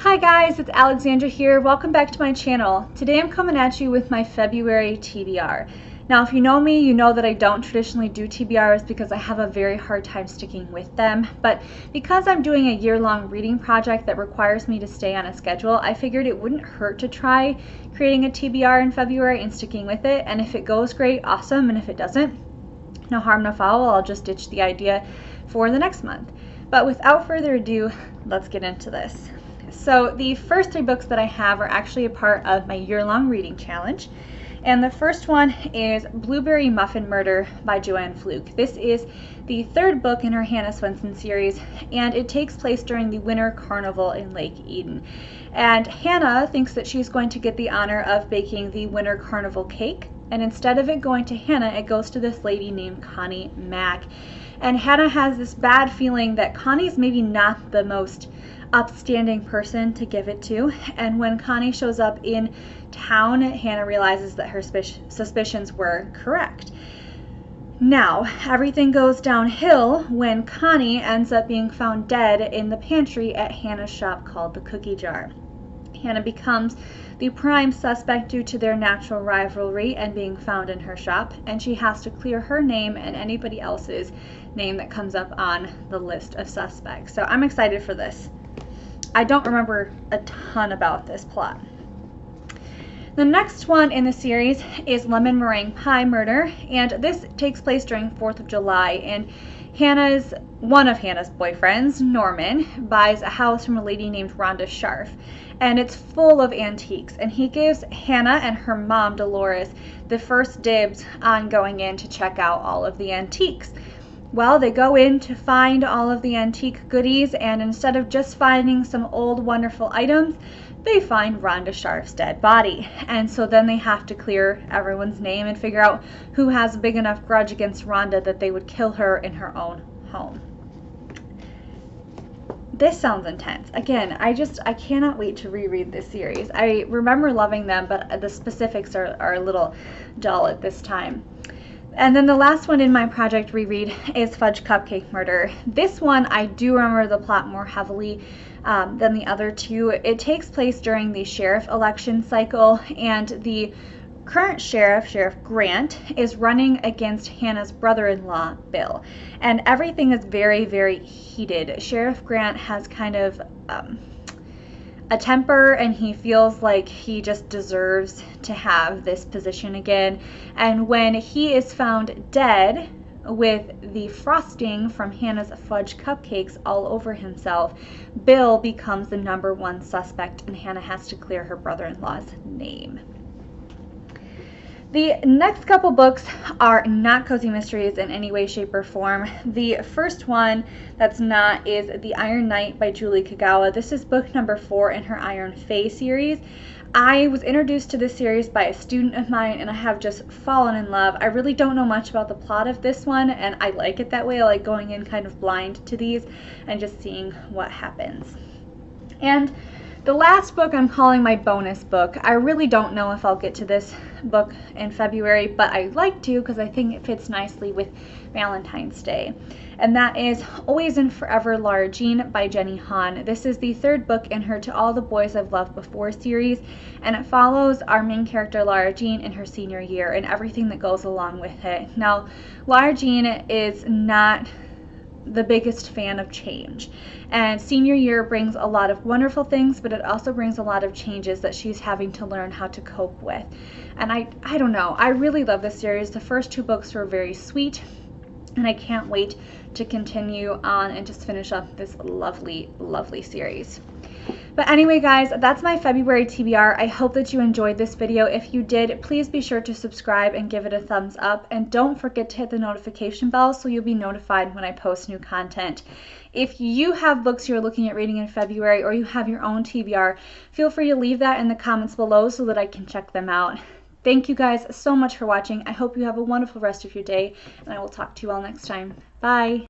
Hi guys, it's Alexandra here. Welcome back to my channel. Today I'm coming at you with my February TBR. Now if you know me, you know that I don't traditionally do TBRs because I have a very hard time sticking with them. But because I'm doing a year-long reading project that requires me to stay on a schedule, I figured it wouldn't hurt to try creating a TBR in February and sticking with it. And if it goes great, awesome. And if it doesn't, no harm, no foul. I'll just ditch the idea for the next month. But without further ado, let's get into this. So the first three books that I have are actually a part of my year-long reading challenge. And the first one is Blueberry Muffin Murder by Joanne Fluke. This is the third book in her Hannah Swenson series, and it takes place during the Winter Carnival in Lake Eden. And Hannah thinks that she's going to get the honor of baking the Winter Carnival cake, and instead of it going to Hannah, it goes to this lady named Connie Mack. And Hannah has this bad feeling that Connie's maybe not the most upstanding person to give it to, and when Connie shows up in town, Hannah realizes that her suspicions were correct. Now, everything goes downhill when Connie ends up being found dead in the pantry at Hannah's shop called the Cookie Jar. Hannah becomes the prime suspect due to their natural rivalry and being found in her shop, and she has to clear her name and anybody else's name that comes up on the list of suspects. So I'm excited for this. I don't remember a ton about this plot. The next one in the series is Lemon Meringue Pie Murder, and this takes place during 4th of July, and one of Hannah's boyfriends, Norman, buys a house from a lady named Rhonda Scharf, and it's full of antiques, and he gives Hannah and her mom, Dolores, the first dibs on going in to check out all of the antiques. Well, they go in to find all of the antique goodies, and instead of just finding some old wonderful items, they find Rhonda Scharf's dead body. And so then they have to clear everyone's name and figure out who has a big enough grudge against Rhonda that they would kill her in her own home. This sounds intense. Again, I cannot wait to reread this series. I remember loving them, but the specifics are a little dull at this time. And then the last one in my project reread is Fudge Cupcake Murder. This one, I do remember the plot more heavily than the other two. It takes place during the sheriff election cycle, and the current sheriff, Sheriff Grant, is running against Hannah's brother-in-law, Bill. And everything is very, very heated. Sheriff Grant has kind of a temper, and he feels like he just deserves to have this position again. And when he is found dead with the frosting from Hannah's fudge cupcakes all over himself, Bill becomes the #1 suspect, and Hannah has to clear her brother-in-law's name. The next couple books are not cozy mysteries in any way, shape, or form. The first one that's not is The Iron Knight by Julie Kagawa. This is book number 4 in her Iron Fae series. I was introduced to this series by a student of mine, and I have just fallen in love. I really don't know much about the plot of this one, and I like it that way. I like going in kind of blind to these and just seeing what happens. And the last book I'm calling my bonus book. I really don't know if I'll get to this book in February, but I'd like to because I think it fits nicely with Valentine's Day. And that is Always and Forever Lara Jean by Jenny Han. This is the third book in her To All the Boys I've Loved Before series, and it follows our main character Lara Jean in her senior year and everything that goes along with it. Now, Lara Jean is not the biggest fan of change, and senior year brings a lot of wonderful things, but it also brings a lot of changes that she's having to learn how to cope with. And I don't know, I really love this series. The first 2 books were very sweet, and I can't wait to continue on and just finish up this lovely, lovely series. But anyway, guys, that's my February TBR. I hope that you enjoyed this video. If you did, please be sure to subscribe and give it a thumbs up. And don't forget to hit the notification bell so you'll be notified when I post new content. If you have books you're looking at reading in February, or you have your own TBR, feel free to leave that in the comments below so that I can check them out. Thank you guys so much for watching. I hope you have a wonderful rest of your day, and I will talk to you all next time. Bye!